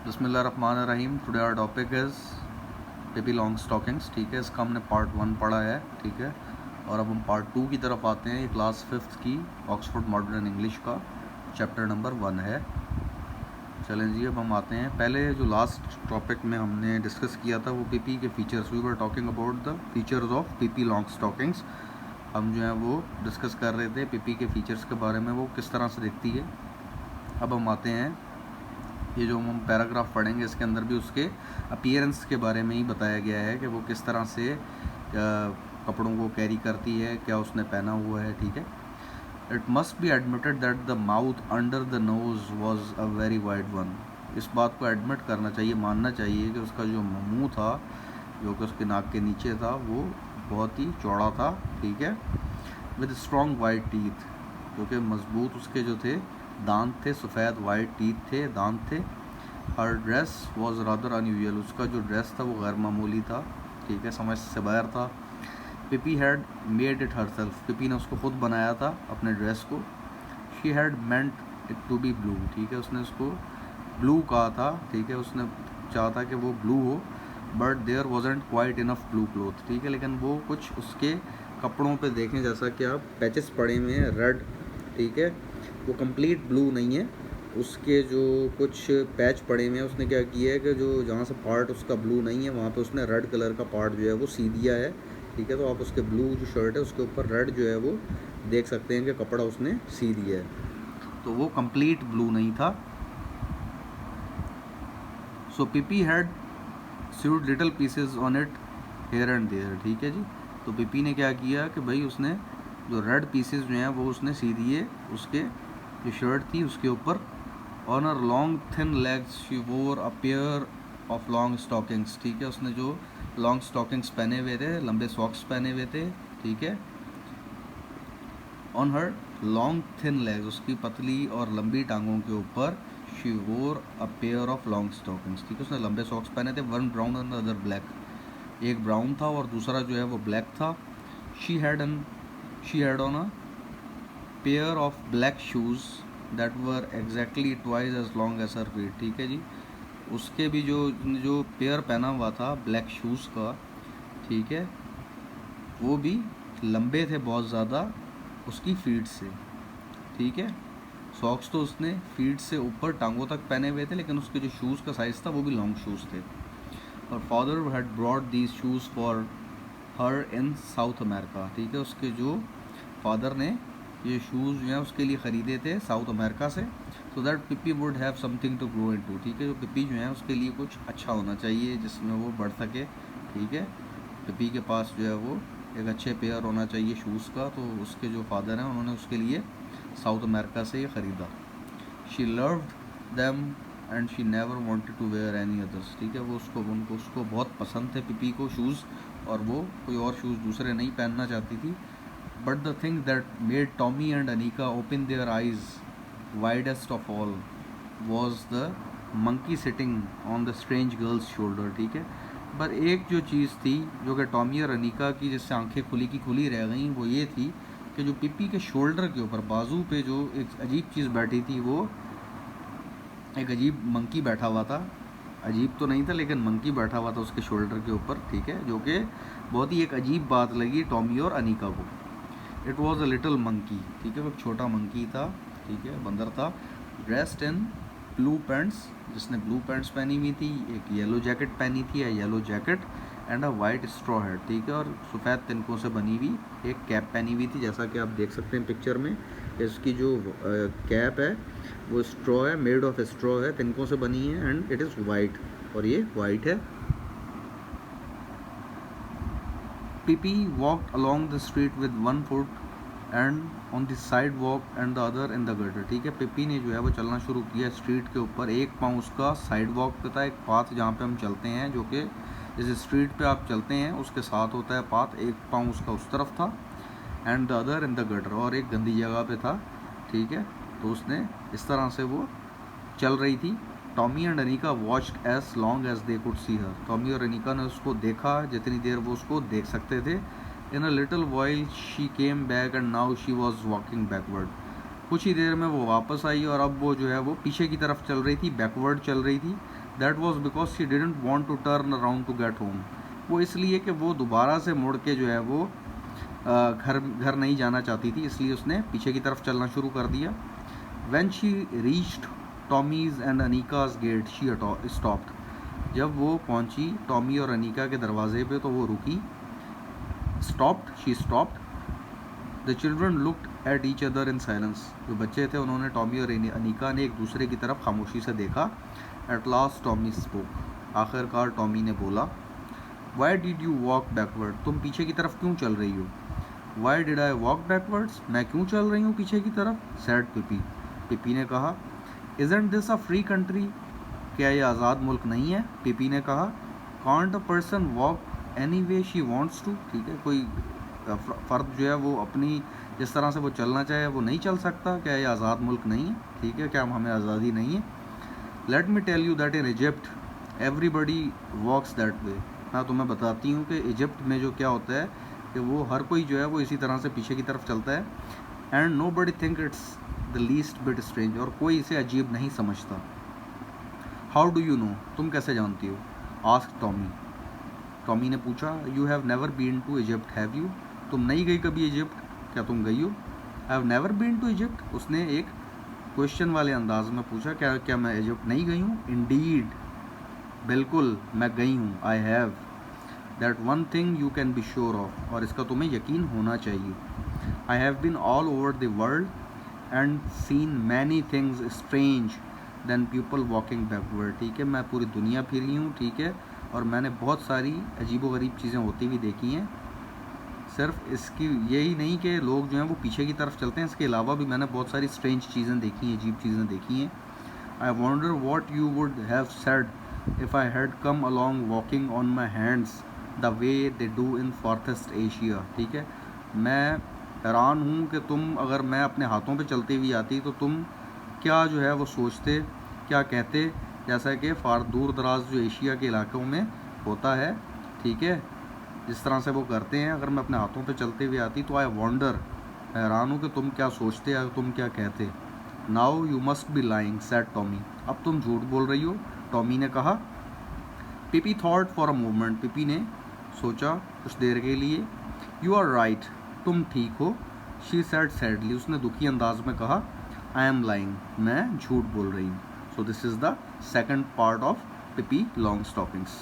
बिस्मिल्लाहिर्रहमानिर्रहीम। Today our topic is Pippi long stockings. ठीक है, इसका हमने पार्ट 1 पढ़ा है। ठीक है, और अब हम पार्ट 2 की तरफ आते हैं। ये क्लास 5th की ऑक्सफोर्ड मॉडर्न इंग्लिश का चैप्टर नंबर 1 है। चलें जी, अब हम आते हैं। पहले जो लास्ट टॉपिक में हमने डिस्कस किया था वो पीपी के features. We were talking about the features of Pippi Longstockings. हम जो है वो डिस्कस कर रहे थे पीपी के फीचर्स के बारे में, वो किस तरह से दिखती है। अब हम आते हैं, ये जो हम पैराग्राफ पढ़ेंगे इसके अंदर भी उसके अपीयरेंस के बारे में ही बताया गया है कि वो किस तरह से कपड़ों को कैरी करती है, क्या उसने पहना हुआ है। ठीक है, it must be admitted that the mouth under the nose was a very wide one. इस बात को एडमिट करना चाहिए, मानना चाहिए कि उसका जो मुंह था, जो कि उसके नाक के नीचे था, वो बहुत ही चौड़ा था। ठीक है, विद स्ट्रॉन्ग वाइट टीथ, क्योंकि मजबूत उसके जो थे दांत थे, सफ़ेद वाइट टीथ थे, दांत थे। हर ड्रेस वॉज रादर अनयूजुअल, उसका जो ड्रेस था वो गैर मामूली था। ठीक है, समझ से बाहर था। Pippi had made it herself, Pippi ने उसको खुद बनाया था अपने ड्रेस को। She had meant it to be blue, ठीक है, उसने उसको ब्लू कहा था। ठीक है, उसने चाहा था कि वो ब्लू हो, but there wasn't quite enough blue cloth. ठीक है, लेकिन वो कुछ उसके कपड़ों पे देखें, जैसा कि आप पैचेस पड़े हुए हैं रेड, ठीक है, वो कंप्लीट ब्लू नहीं है। उसके जो कुछ पैच पड़े हुए हैं, उसने क्या किया है कि जो जहाँ से पार्ट उसका ब्लू नहीं है वहाँ पे उसने रेड कलर का पार्ट जो है वो सी दिया है। ठीक है, तो आप उसके ब्लू जो शर्ट है उसके ऊपर रेड जो है वो देख सकते हैं कि कपड़ा उसने सी दिया है, तो वो कंप्लीट ब्लू नहीं था। So Pippi had sewed little pieces on it here and there. ठीक है जी, तो पिपी ने क्या किया कि भाई उसने जो रेड पीसेस जो हैं वो उसने सी दिए उसके जो शर्ट थी उसके ऊपर। On her long thin legs she wore a pair of long stockings. ठीक है, उसने जो लॉन्ग स्टॉकिंग्स पहने हुए थे, लंबे सॉक्स पहने हुए थे। ठीक है, on her long thin legs, उसकी पतली और लंबी टांगों के ऊपर she wore a pair of long stockings. ठीक है, उसने लंबे सॉक्स पहने थे, one brown and other black. एक ब्राउन था और दूसरा जो है वो ब्लैक था। She had on a pair of black shoes that were exactly twice as long as her feet. ठीक है जी, उसके भी जो जो पेयर पहना हुआ था ब्लैक शूज़ का, ठीक है, वो भी लंबे थे बहुत ज़्यादा उसकी फीट से। ठीक है, सॉक्स तो उसने फीट से ऊपर टांगों तक पहने हुए थे, लेकिन उसके जो शूज़ का साइज़ था वो भी लॉन्ग शूज़ थे। और father had brought these shoes for her in south America. ठीक है, उसके जो फादर ने ये शूज़ जो हैं उसके लिए ख़रीदे थे साउथ अमेरिका से, so that Pippi would have something to grow into. ठीक है, जो पिपी जो है उसके लिए कुछ अच्छा होना चाहिए जिसमें वो बढ़ सके। ठीक है, पिपी के पास जो है वो एक अच्छे पेयर होना चाहिए शूज़ का, तो उसके जो फादर हैं उन्होंने उसके लिए साउथ अमेरिका से ये ख़रीदा। She loved them and she never wanted to wear any others. ठीक है, वो उसको बहुत पसंद थे पिपी को शूज़, और वो कोई और शूज़ दूसरे नहीं पहनना चाहती थी। But the thing that made Tommy and Anika open their eyes widest of all was the monkey sitting on the strange girls shoulder. ठीक है, पर एक जो चीज़ थी जो कि टॉमी और अनीका की जिससे आंखें खुली की खुली रह गई, वो ये थी कि जो पिपी के शोल्डर के ऊपर बाजू पे जो एक अजीब चीज़ बैठी थी, वो एक अजीब मंकी बैठा हुआ था। अजीब तो नहीं था, लेकिन मंकी बैठा हुआ था उसके शोल्डर के ऊपर। ठीक है, जो कि बहुत ही एक अजीब बात लगी टॉमी और अनीका को। It was a little monkey. ठीक है, वो एक छोटा मंकी था। ठीक है, बंदर था। ड्रेस्ड इन ब्लू पैंट्स, जिसने ब्लू पैंट्स पहनी हुई थी, एक येलो जैकेट पहनी थी, या yellow jacket and a white straw head. ठीक है, और सफ़ेद तिनकों से बनी हुई एक कैप पहनी हुई थी, जैसा कि आप देख सकते हैं पिक्चर में। इसकी जो कैप है वो स्ट्रॉ है, मेड ऑफ स्ट्रॉ है, तिनकों से बनी है, एंड इट इज़ वाइट, और ये वाइट है। Pippi walked along the street with one foot and on the sidewalk and the other in the gutter। ठीक है, पिपी ने जो है वो चलना शुरू किया स्ट्रीट के ऊपर। एक पाँव उसका साइड वॉक पे था, एक पाथ जहाँ पे हम चलते हैं, जो कि जिस स्ट्रीट पे आप चलते हैं उसके साथ होता है पाथ, एक पाँव उसका उस तरफ था, and the other in the gutter, और एक गंदी जगह पे था। ठीक है, तो उसने इस तरह से वो चल रही थी। Tommy and Annika watched as long as they could see her. Tommy और अनीका ने उसको देखा जितनी देर वो उसको देख सकते थे। In a little while she came back and now she was walking backward. कुछ ही देर में वो वापस आई और अब वो जो है वो पीछे की तरफ चल रही थी, बैकवर्ड चल रही थी। That was because she didn't want to turn around to get home. वो इसलिए कि वो दोबारा से मुड़ के जो है वो घर नहीं जाना चाहती थी, इसलिए उसने पीछे की तरफ चलना शुरू कर दिया। When she reached Tommy's and Annika's gate she stopped. जब वो पहुंची टॉमी और अनीका के दरवाजे पे तो वो रुकी। She stopped. The children looked at each other in silence. जो बच्चे थे उन्होंने टॉमी और अनीका ने एक दूसरे की तरफ खामोशी से देखा। At last Tommy spoke. आखिरकार टॉमी ने बोला, why did you walk backward. तुम पीछे की तरफ क्यों चल रही हो। Why did I walk backwards. मैं क्यों चल रही हूँ पीछे की तरफ। सैड पिपी। पिपी ने कहा, isn't this a free country. क्या ये आज़ाद मुल्क नहीं है। पिपी ने कहा, can't a person walk any way she wants to. ठीक है, कोई फ़र्द जो है वो अपनी जिस तरह से वो चलना चाहे वो नहीं चल सकता। क्या ये आज़ाद मुल्क नहीं है। ठीक है, क्या हमें आज़ादी नहीं है। Let me tell you that in Egypt everybody walks that way. हाँ, तो मैं बताती हूँ कि इजिप्ट में जो क्या होता है कि वो हर कोई जो है वो इसी तरह से पीछे की तरफ चलता है। And nobody think it's the least bit strange. और कोई इसे अजीब नहीं समझता। How do you know. तुम कैसे जानती हो। Ask Tommy. टॉमी ने पूछा, you have never been to Egypt have you. तुम नहीं गई कभी इजिप्ट। क्या तुम गई हो। I have never been to Egypt. उसने एक क्वेश्चन वाले अंदाज में पूछा, क्या मैं इजिप्ट नहीं गई हूँ। इंडीड, बिल्कुल मैं गई हूँ। I have. That one thing you can be sure of. और इसका तुम्हें यकीन होना चाहिए। I have been all over the world and seen many things strange than people walking backward. ठीक है, मैं पूरी दुनिया फिरी हूँ। ठीक है, और मैंने बहुत सारी अजीबोगरीब चीज़ें होती हुई देखी हैं। सिर्फ इसकी यही नहीं कि लोग जो हैं वो पीछे की तरफ चलते हैं, इसके अलावा भी मैंने बहुत सारी स्ट्रेंज चीज़ें देखी हैं, अजीब चीज़ें देखी हैं। I wonder what you would have said if I had come along walking on my hands the way they do in farthest Asia. ठीक है, मैं हैरान हूँ कि तुम अगर मैं अपने हाथों पे चलती हुई आती तो तुम क्या जो है वो सोचते, क्या कहते, जैसा कि दूर दराज जो एशिया के इलाकों में होता है। ठीक है, जिस तरह से वो करते हैं, अगर मैं अपने हाथों पे चलते हुए आती तो आई वॉन्डर, हैरान हूँ कि तुम क्या सोचते या तुम क्या कहते। Now you must be lying sad Tommy. अब तुम झूठ बोल रही हो, टॉमी ने कहा। पिपी थॉट फॉर अ मोमेंट। पिपी ने सोचा कुछ देर के लिए। यू आर राइट, तुम ठीक हो। She said sadly. उसने दुखी अंदाज में कहा, आई एम लाइंग, मैं झूठ बोल रही हूँ। So this is the second part of Pippi long stockings.